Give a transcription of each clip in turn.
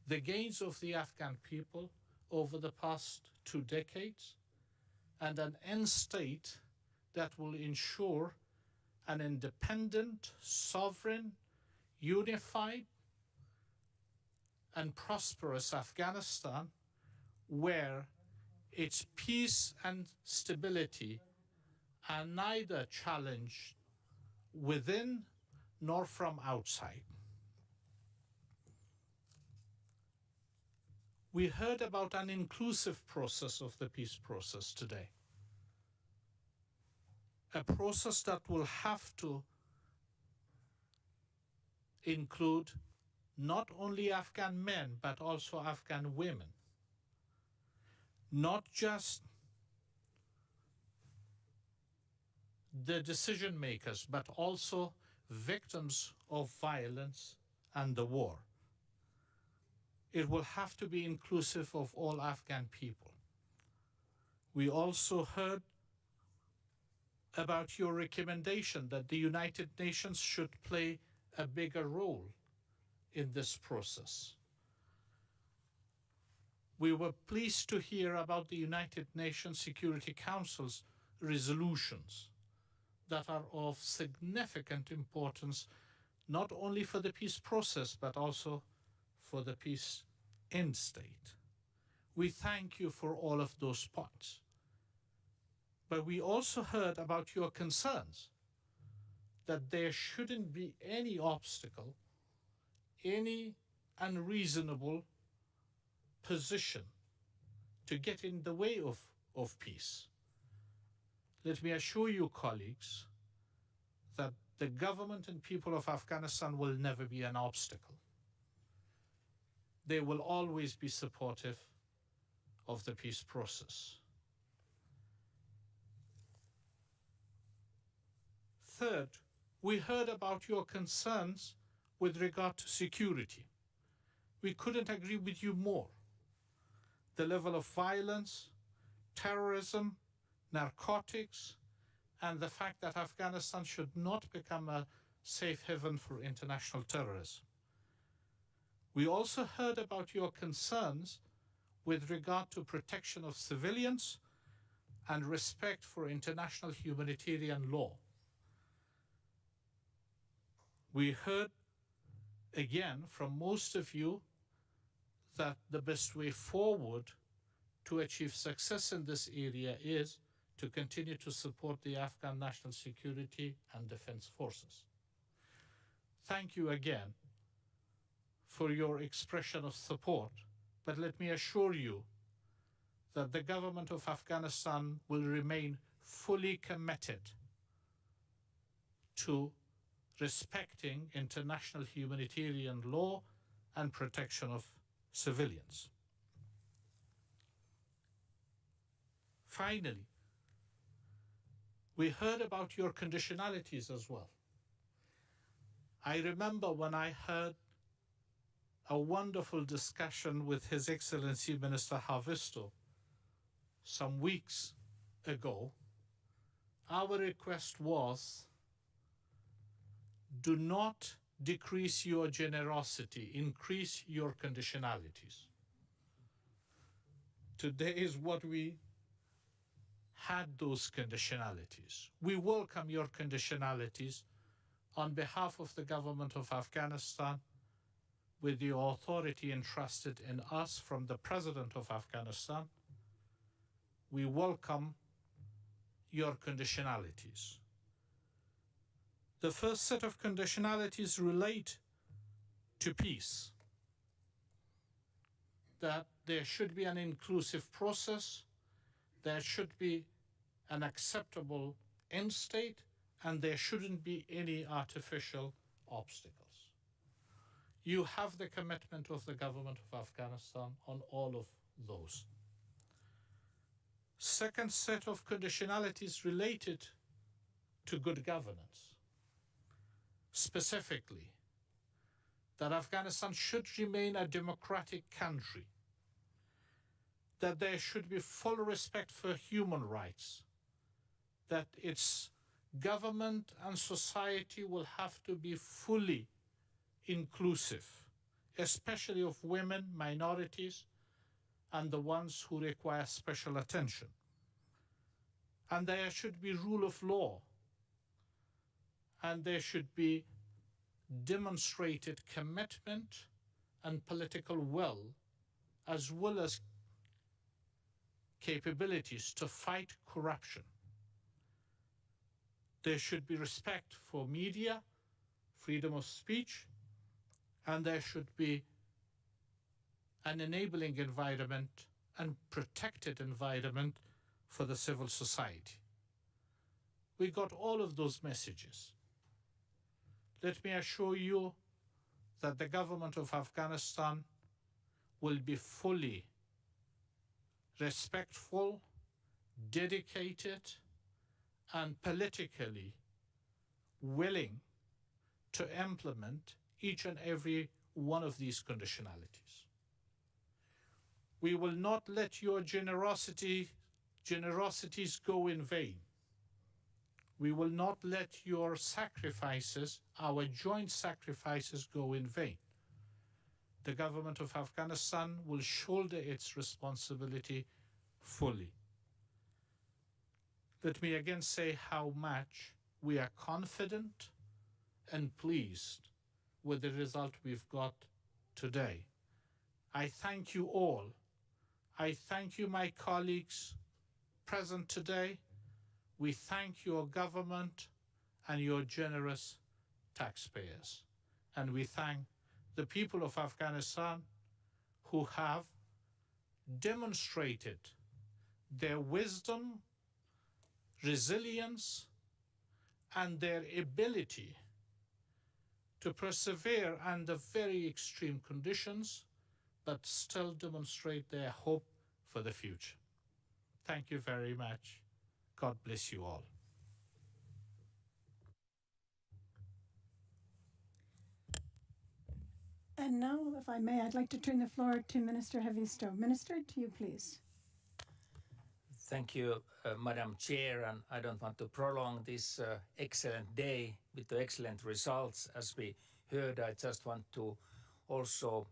the gains of the Afghan people over the past 2 decades, and an end state that will ensure an independent, sovereign, unified, and prosperous Afghanistan where its peace and stability are neither challenged within nor from outside. We heard about an inclusive process of the peace process today, a process that will have to include not only Afghan men, but also Afghan women, not just the decision makers, but also victims of violence and the war. It will have to be inclusive of all Afghan people. We also heard about your recommendation that the United Nations should play a bigger role in this process. We were pleased to hear about the United Nations Security Council's resolutions that are of significant importance, not only for the peace process, but also for the peace end state. We thank you for all of those points. But we also heard about your concerns that there shouldn't be any obstacle, any unreasonable position to get in the way of peace. Let me assure you, colleagues, that the government and people of Afghanistan will never be an obstacle. They will always be supportive of the peace process. Third, we heard about your concerns with regard to security. We couldn't agree with you more. The level of violence, terrorism, narcotics, and the fact that Afghanistan should not become a safe haven for international terrorism. We also heard about your concerns with regard to protection of civilians and respect for international humanitarian law. We heard again from most of you that the best way forward to achieve success in this area is to continue to support the Afghan national security and defense forces. Thank you again for your expression of support, but let me assure you that the government of Afghanistan will remain fully committed to respecting international humanitarian law and protection of civilians. Finally, we heard about your conditionalities as well. I remember when I heard a wonderful discussion with His Excellency Minister Havisto some weeks ago. Our request was, do not decrease your generosity, increase your conditionalities. Today is what we had, those conditionalities. We welcome your conditionalities on behalf of the government of Afghanistan, with the authority entrusted in us from the President of Afghanistan. We welcome your conditionalities. The first set of conditionalities relate to peace, that there should be an inclusive process, there should be an acceptable end state, and there shouldn't be any artificial obstacles. You have the commitment of the government of Afghanistan on all of those. Second set of conditionalities related to good governance. Specifically, that Afghanistan should remain a democratic country, that there should be full respect for human rights, that its government and society will have to be fully inclusive especially of women, minorities, and the ones who require special attention. And there should be rule of law, and there should be demonstrated commitment and political will, as well as capabilities to fight corruption. There should be respect for media, freedom of speech, and there should be an enabling environment and protected environment for the civil society. We got all of those messages. Let me assure you that the government of Afghanistan will be fully respectful, dedicated, and politically willing to implement each and every one of these conditionalities. We will not let your generosities go in vain. We will not let your sacrifices, our joint sacrifices, go in vain. The government of Afghanistan will shoulder its responsibility fully. Let me again say how much we are confident and pleased with the result we've got today. I thank you all. I thank you, my colleagues present today. We thank your government and your generous taxpayers. And we thank the people of Afghanistan who have demonstrated their wisdom, resilience, and their ability to persevere under very extreme conditions, but still demonstrate their hope for the future. Thank you very much. God bless you all. And now, if I may, I'd like to turn the floor to Minister Haavisto. Minister, to you, please. Thank you, Madam Chair, and I don't want to prolong this excellent day with the excellent results. As we heard, I just want to also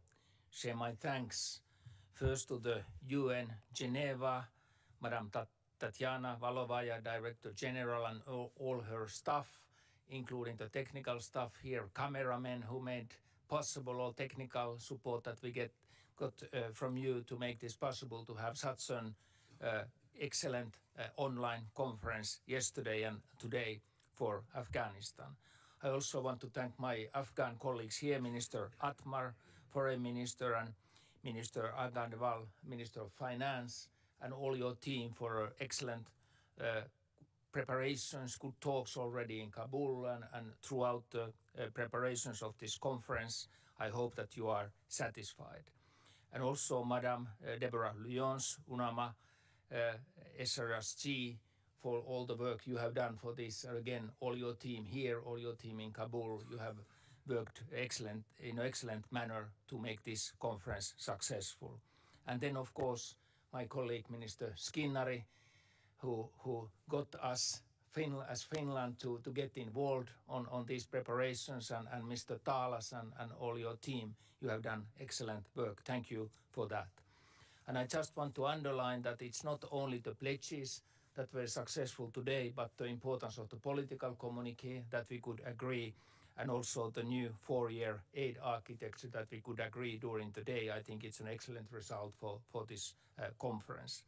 share my thanks first to the UN Geneva, Madam Tatiana Valovaya, Director General, and all her staff, including the technical staff here, cameramen who made possible all technical support that we got from you to make this possible, to have such an excellent online conference yesterday and today for Afghanistan. I also want to thank my Afghan colleagues here, Minister Atmar, Foreign Minister, and Minister Agarwal, Minister of Finance, and all your team for excellent preparations, good talks already in Kabul and throughout the preparations of this conference. I hope that you are satisfied. And also Madam Deborah Lyons, UNAMA, SRSG, for all the work you have done for this. Again, all your team here, all your team in Kabul, you have worked in an excellent manner to make this conference successful. And then, of course, my colleague, Minister Skinnari, who got us, as Finland, to get involved on these preparations, and Mr. Talas and all your team. You have done excellent work. Thank you for that. And I just want to underline that it's not only the pledges that were successful today, but the importance of the political communique that we could agree, and also the new 4-year aid architecture that we could agree during the day. I think it's an excellent result for this conference.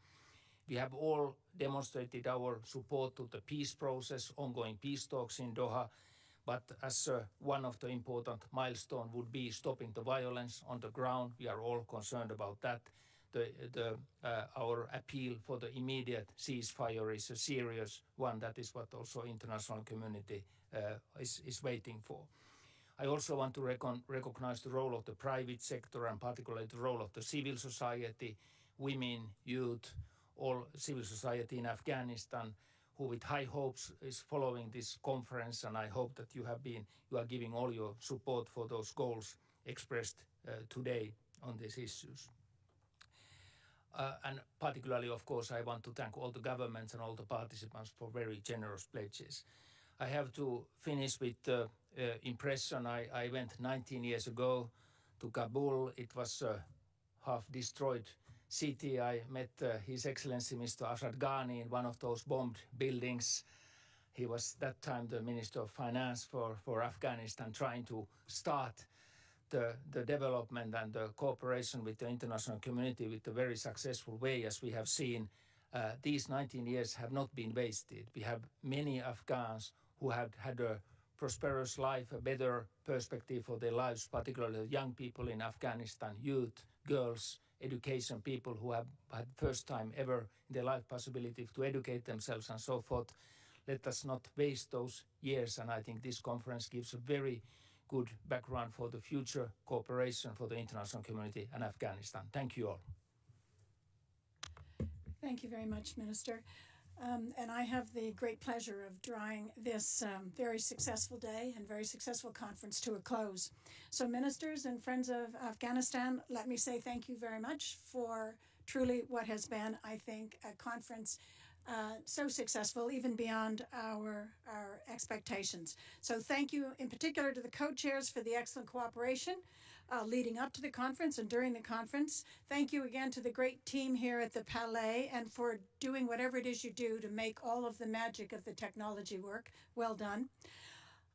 We have all demonstrated our support to the peace process, ongoing peace talks in Doha, but as one of the important milestones would be stopping the violence on the ground. We are all concerned about that. Our appeal for the immediate ceasefire is a serious one. That is what also international community is waiting for. I also want to recognize the role of the private sector, and particularly the role of the civil society, women, youth, all civil society in Afghanistan, who with high hopes is following this conference, and I hope that you are giving all your support for those goals expressed today on these issues. And particularly, of course, I want to thank all the governments and all the participants for very generous pledges. I have to finish with the impression. I went 19 years ago to Kabul. It was a half-destroyed city. I met His Excellency Mr. Ashraf Ghani in one of those bombed buildings. He was that time the Minister of Finance for Afghanistan, trying to start the development and the cooperation with the international community with a very successful way. As we have seen, these 19 years have not been wasted. We have many Afghans who have had a prosperous life, a better perspective for their lives, particularly young people in Afghanistan, youth, girls, education, people who have had first time ever in their life possibility to educate themselves and so forth. Let us not waste those years, and I think this conference gives a very good background for the future cooperation for the international community and Afghanistan. Thank you all. Thank you very much, Minister. And I have the great pleasure of drawing this very successful day and very successful conference to a close. So ministers and friends of Afghanistan, let me say thank you very much for truly what has been, I think, a conference so successful, even beyond our expectations. So thank you in particular to the co-chairs for the excellent cooperation leading up to the conference and during the conference. Thank you again to the great team here at the Palais and for doing whatever it is you do to make all of the magic of the technology work. Well done.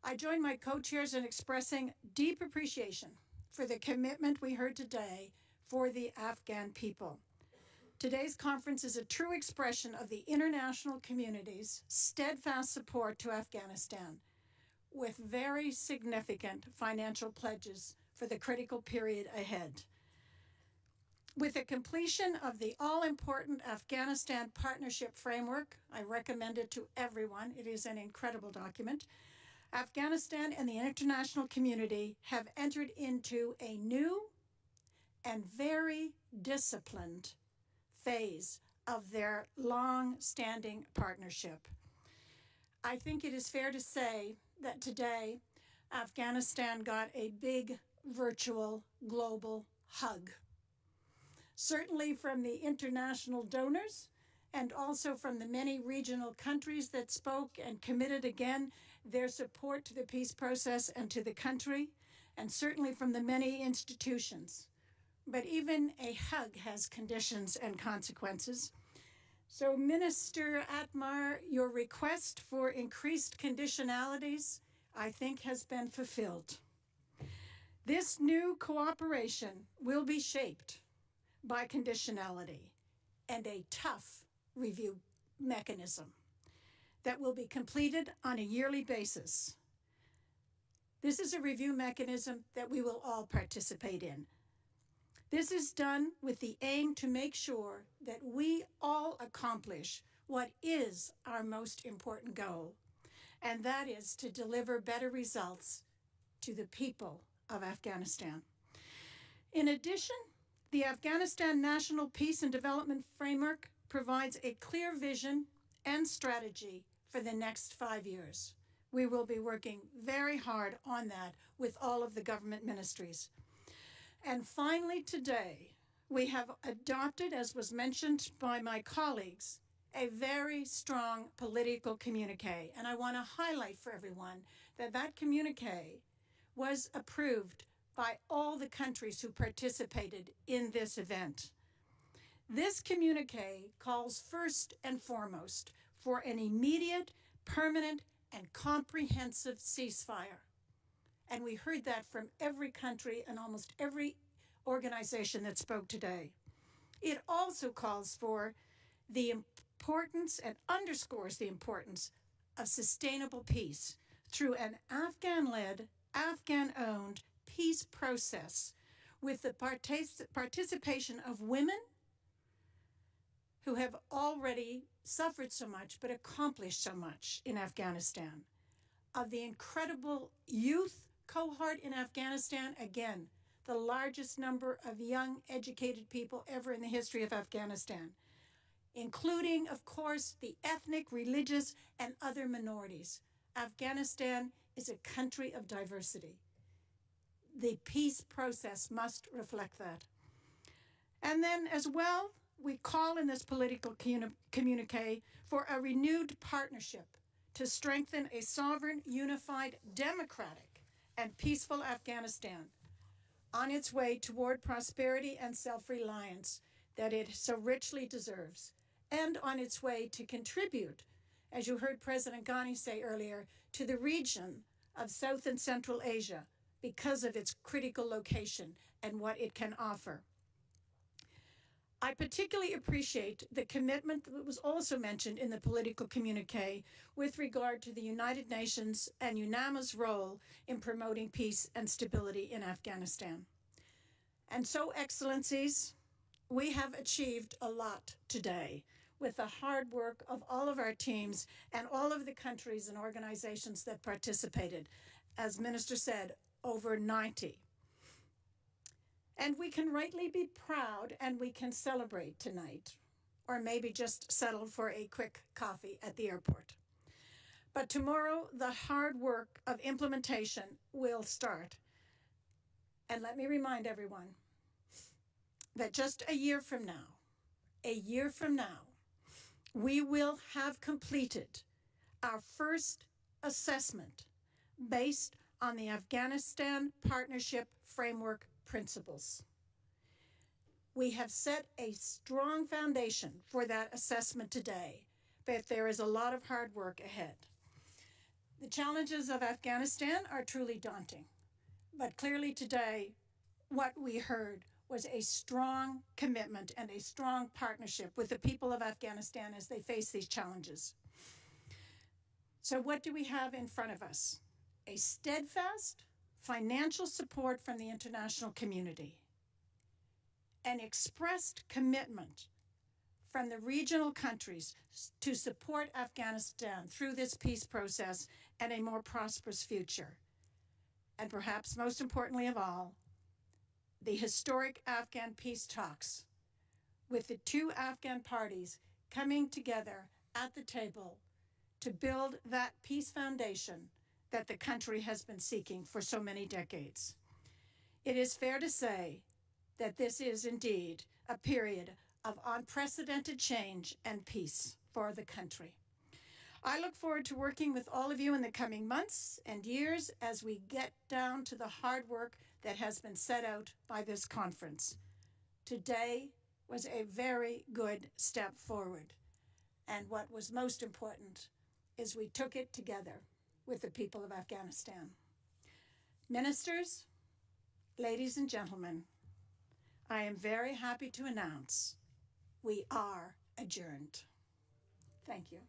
I join my co-chairs in expressing deep appreciation for the commitment we heard today for the Afghan people. Today's conference is a true expression of the international community's steadfast support to Afghanistan, with very significant financial pledges for the critical period ahead. With the completion of the all-important Afghanistan Partnership Framework, I recommend it to everyone. It is an incredible document. Afghanistan and the international community have entered into a new and very disciplined phase of their long-standing partnership. I think it is fair to say that today, Afghanistan got a big virtual global hug. Certainly from the international donors and also from the many regional countries that spoke and committed again their support to the peace process and to the country, and certainly from the many institutions. But even a hug has conditions and consequences. So Minister Atmar, your request for increased conditionalities, I think, has been fulfilled. This new cooperation will be shaped by conditionality and a tough review mechanism that will be completed on a yearly basis. This is a review mechanism that we will all participate in. This is done with the aim to make sure that we all accomplish what is our most important goal, and that is to deliver better results to the people of Afghanistan. In addition, the Afghanistan National Peace and Development Framework provides a clear vision and strategy for the next 5 years. We will be working very hard on that with all of the government ministries. And finally today, we have adopted, as was mentioned by my colleagues, a very strong political communique. And I want to highlight for everyone that that communique was approved by all the countries who participated in this event. This communique calls first and foremost for an immediate, permanent, and comprehensive ceasefire. And we heard that from every country and almost every organization that spoke today. It also calls for the importance and underscores the importance of sustainable peace through an Afghan-led, Afghan-owned peace process with the participation of women who have already suffered so much but accomplished so much in Afghanistan, of the incredible youth cohort in Afghanistan, again, the largest number of young, educated people ever in the history of Afghanistan, including, of course, the ethnic, religious, and other minorities. Afghanistan is a country of diversity. The peace process must reflect that. And then as well, we call in this political communique for a renewed partnership to strengthen a sovereign, unified, democratic, and peaceful Afghanistan on its way toward prosperity and self-reliance that it so richly deserves, and on its way to contribute, as you heard President Ghani say earlier, to the region of South and Central Asia because of its critical location and what it can offer. I particularly appreciate the commitment that was also mentioned in the political communique with regard to the United Nations and UNAMA's role in promoting peace and stability in Afghanistan. And so, Excellencies, we have achieved a lot today with the hard work of all of our teams and all of the countries and organizations that participated. As Minister said, over 90. And we can rightly be proud and we can celebrate tonight, or maybe just settle for a quick coffee at the airport. But tomorrow, the hard work of implementation will start. And let me remind everyone that just a year from now, we will have completed our first assessment based on the Afghanistan Partnership Framework principles. We have set a strong foundation for that assessment today, but there is a lot of hard work ahead. The challenges of Afghanistan are truly daunting, but clearly today, what we heard was a strong commitment and a strong partnership with the people of Afghanistan as they face these challenges. So what do we have in front of us? A steadfast financial support from the international community, an expressed commitment from the regional countries to support Afghanistan through this peace process and a more prosperous future. And perhaps most importantly of all, the historic Afghan peace talks with the two Afghan parties coming together at the table to build that peace foundation that the country has been seeking for so many decades. It is fair to say that this is indeed a period of unprecedented change and peace for the country. I look forward to working with all of you in the coming months and years as we get down to the hard work that has been set out by this conference. Today was a very good step forward, and what was most important is we took it together with the people of Afghanistan. Ministers, ladies and gentlemen, I am very happy to announce we are adjourned. Thank you.